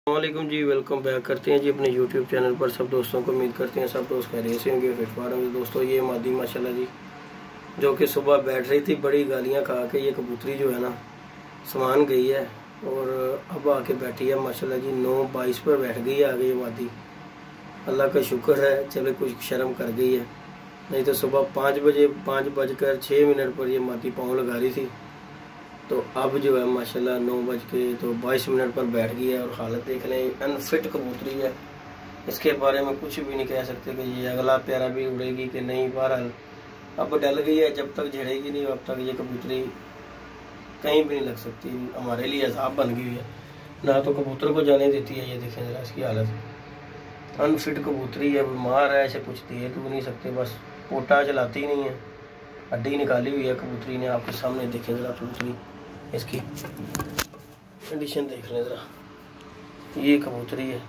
अस्सलामुअलैकुम जी, welcome back करते हैं जी अपने यूट्यूब चैनल पर। सब दोस्तों को उम्मीद करते हैं सब दोस्त खैरियत से होंगे, फिट फाट होंगे। दोस्तों ये मादी माशाल्लाह जी जो कि सुबह बैठ रही थी, बड़ी गालियां खा के ये कबूतरी जो है ना समान गई है और अब आके बैठी है माशाल्लाह जी। 9:22 पर बैठ गई है आगे ये मादी। अल्लाह का शुक्र है, चले कुछ शर्म कर गई है, नहीं तो सुबह 5:06 पर ये मादी पाँव लगा रही थी। तो अब जो है माशाल्लाह 9:22 पर बैठ गई है और हालत देख लें, अनफिट कबूतरी है। इसके बारे में कुछ भी नहीं कह सकते कि ये अगला प्यारा भी उड़ेगी कि नहीं। बहरहाल अब डल गई है, जब तक झड़ेगी नहीं अब तक ये कबूतरी कहीं भी नहीं लग सकती। हमारे लिए अज़ाब बन गई है, ना तो कबूतर को जाने देती है। ये देखें जरा इसकी हालत, अनफिट कबूतरी है, बीमार है, ऐसे कुछ दे तो नहीं सकते, बस पोटा चलाती नहीं है, हड्डी निकाली हुई है कबूतरी ने। आपके सामने देखें जरा कबूतरी, इसकी कंडीशन देख लें ज़रा। ये कबूतरी है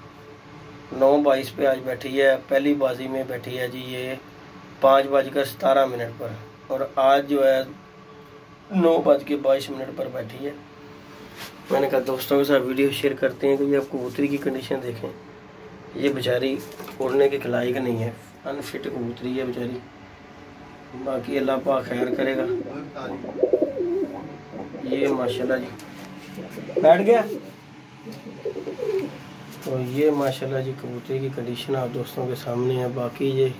9:22 पे आज बैठी है, पहली बाजी में बैठी है जी ये 5:17 पर, और आज जो है 9:22 पर बैठी है। मैंने कहा दोस्तों के साथ वीडियो शेयर करते हैं कि ये आप कबूतरी की कंडीशन देखें। ये बेचारी उड़ने के लायक नहीं है, अनफिट कबूतरी है बेचारी। बाकी अल्लाह पाक खैर करेगा। ये माशाल्लाह जी बैठ गया। तो ये माशाल्लाह जी कबूतरी की कंडीशन आप दोस्तों के सामने है। बाकी ये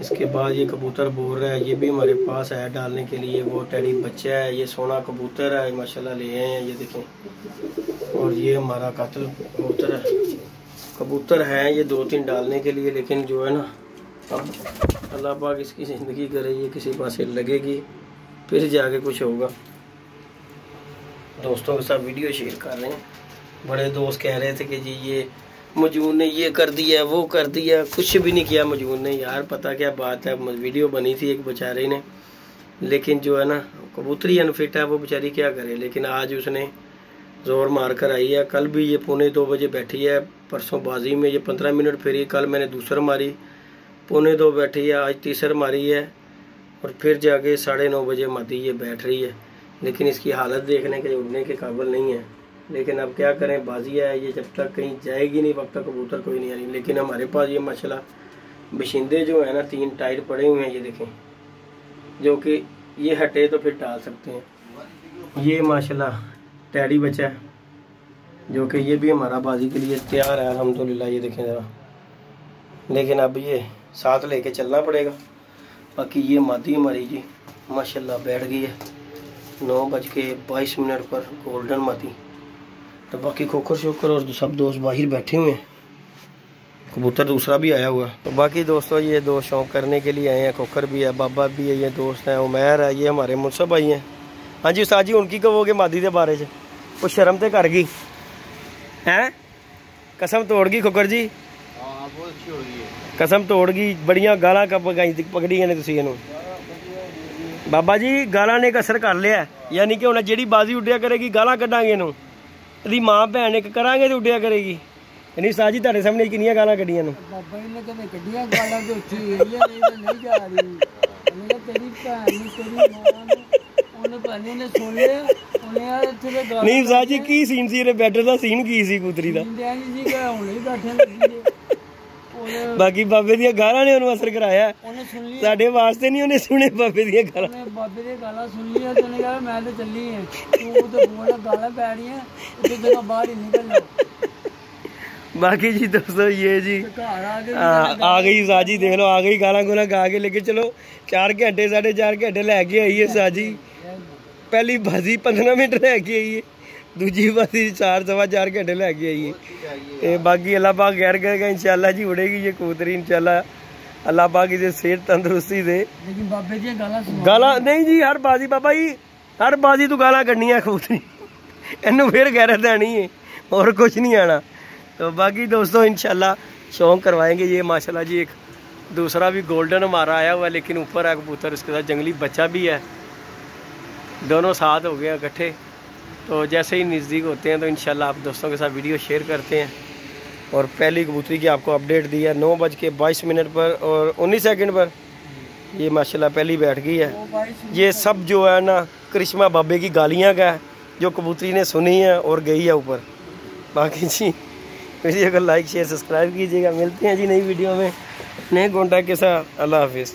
इसके बाद ये कबूतर बोल रहा है, ये भी हमारे पास है डालने के लिए। वो टेडी बच्चा है, ये सोना कबूतर है माशाल्लाह, ले आए हैं ये देखें। और ये हमारा कातिल कबूतर है। कबूतर हैं ये 2-3 डालने के लिए, लेकिन जो है ना अब अल्लाह पाक इसकी ज़िंदगी करे, ये किसी पास लगेगी फिर जाके कुछ होगा। दोस्तों के साथ वीडियो शेयर कर रहे हैं। बड़े दोस्त कह रहे थे कि जी ये मजून ने ये कर दिया वो कर दिया, कुछ भी नहीं किया मजून ने यार, पता क्या बात है। वीडियो बनी थी एक बेचारे ने, लेकिन जो है ना कबूतरी अनफिट है, वो बेचारी क्या करे। लेकिन आज उसने जोर मार कर आई है। कल भी ये 1:45 बजे बैठी है, परसों बाजी में ये 15 मिनट फिरी, कल मैंने दूसरा मारी 1:45 बैठी है, आज तीसरा मारी है और फिर जाके 9:30 बजे मादी ये बैठ रही है। लेकिन इसकी हालत देखने के उड़ने के काबिल नहीं है। लेकिन अब क्या करें, बाजी है ये, जब तक कहीं जाएगी नहीं तब तक कबूतर कोई नहीं आ रही। लेकिन हमारे पास ये माशाल्लाह बशिंदे जो है ना 3 टाइट पड़े हुए हैं, ये देखें, जो कि ये हटे तो फिर डाल सकते हैं। ये माशाल्लाह टैडी बच्चा है जो कि ये भी हमारा बाजी के लिए तैयार है अल्हम्दुलिल्लाह। ये देखें ज़रा, लेकिन अब ये साथ लेके चलना पड़ेगा। बाकी ये मादी हमारी जी माशाल्लाह बैठ गई है 9:22 पर, गोल्डन मादी। तो बाकी खोखर शोकर और सब दोस्त बाहर बैठे हुए हैं, कबूतर दूसरा भी आया हुआ है। तो बाकी दोस्तों ये दोस्त शौक करने के लिए आए हैं, खोखर भी है, बाबा भी है, ये दोस्त हैं, उमैर है, ये हमारे मुनसब भाई हैं। हाँ जी उस्ताद जी, उनकी कहोगे मादी के बारे से कुछ शर्म तो कर गई हैं, कसम तोड़ गई खोखर जी, कसम तोड़ गई, बड़िया गाला पकड़िया ने तुसीं इहनूं। बाबा जी गाला ने एक असर कर लिया, यानी कि हुण जिहड़ी बाजी उड्डिया करेगी गाला कड्डांगे इहनूं, ਇਹਦੀ ਮਾਂ ਭੈਣ ਇੱਕ ਕਰਾਂਗੇ ਤੇ ਉੱਡਿਆ ਕਰੇਗੀ। ਨਹੀਂ ਸਾਹ ਜੀ ਤੁਹਾਡੇ ਸਾਹਮਣੇ ਕਿੰਨੀਆਂ ਗਾਲਾਂ ਕੱਢੀਆਂ ਨੂੰ ਬਾਬਾ ਜੀ ਨੇ, ਕਦੇ ਕੱਢੀਆਂ ਗਾਲਾਂ ਤੇ ਉੱਚੀ ਏਰੀਆ ਨਹੀਂ ਜਾ ਰਹੀ। ਉਹਨੇ ਤੇਰੀ ਭੈਣ ਨੂੰ ਤੇਰੀ ਮਾਂ ਨੂੰ ਉਹਨੇ ਭਾਣੇ ਨੇ ਸੁਣ ਲਿਆ, ਉਹਨੇ ਆ ਇੱਥੇ ਦੇ ਗਾਲਾਂ। ਨਹੀਂ ਸਾਹ ਜੀ ਕੀ ਸੀਨ ਸੀ ਇਹਦੇ ਬੈਟਰ ਦਾ ਸੀਨ ਕੀ ਸੀ ਕਬੂਤਰੀ ਦਾ? ਜੀ ਕਿ ਹੁਣੇ ਹੀ ਬੈਠੇ ਲੱਗੀ। ਬਾਕੀ ਬਾਬੇ ਦੀਆਂ ਗਾਲਾਂ ਨੇ ਉਹਨੂੰ ਅਸਰ ਕਰਾਇਆ, ਸਾਡੇ ਵਾਸਤੇ ਨਹੀਂ, ਉਹਨੇ ਸੁਣੇ ਬਾਬੇ ਦੀਆਂ ਗਾਲਾਂ। ਬਾਬੇ ਦੀਆਂ ਗਾਲਾਂ ਸੁਣ ਲਿਆ ਤੇ ਉਹਨੇ ਕਿਹਾ ਮੈਂ ਤਾਂ ਚੱਲੀ ਐ, ਤੂੰ ਤੇ ਬੋਲ ਗਾਲਾਂ ਪੈ ਰਹੀਆਂ ਤੇ ਜਗ੍ਹਾ ਬਾਹਰ ही निकलना। बाकी जी दोस्तों ये जी आ गई साजी, देख लो आ गई गाला गुला गा के, लेकिन चलो 4 घंटे 4.5 घंटे लैके आई है साजी। पहली बाजी 15 मिनट लैके आई है, दूजी बाजी 4-4.25 घंटे लैके आई है। बाकी अल्लाह पाक खैर करेगा इंशाल्लाह जी, उड़ेगी ये कबूतरी इंशाल्लाह। अल्लाह पाक इसे सेहत तंदुरुस्ती दे। लेकिन बाबे जी गाला नहीं जी, हर बाजी बाबा जी हर बाजी तू गाला कढ़नी है कबूतरी, इनू फिर गैरत आनी है और कुछ नहीं आना। तो बाकी दोस्तों इंशाल्लाह शौक करवाएंगे। ये माशाल्लाह जी एक दूसरा भी गोल्डन हमारा आया हुआ है, लेकिन ऊपर है कबूतर, इसके साथ जंगली बच्चा भी है, दोनों साथ हो गए इकट्ठे। तो जैसे ही नज़दीक होते हैं तो इंशाल्लाह आप दोस्तों के साथ वीडियो शेयर करते हैं। और पहली कबूतरी की आपको अपडेट दी है 9:22 पर और 19 सेकंड पर ये माशाल्लाह पहली बैठ गई है। ये सब जो है ना करिश्मा बाबे की गालियाँ का है, जो कबूतरी ने सुनी है और गई है ऊपर। बाकी जी वीडियो को लाइक शेयर सब्सक्राइब कीजिएगा। मिलते हैं जी नई वीडियो में नए कॉन्टैक्ट के साथ। अल्लाह हाफिज़।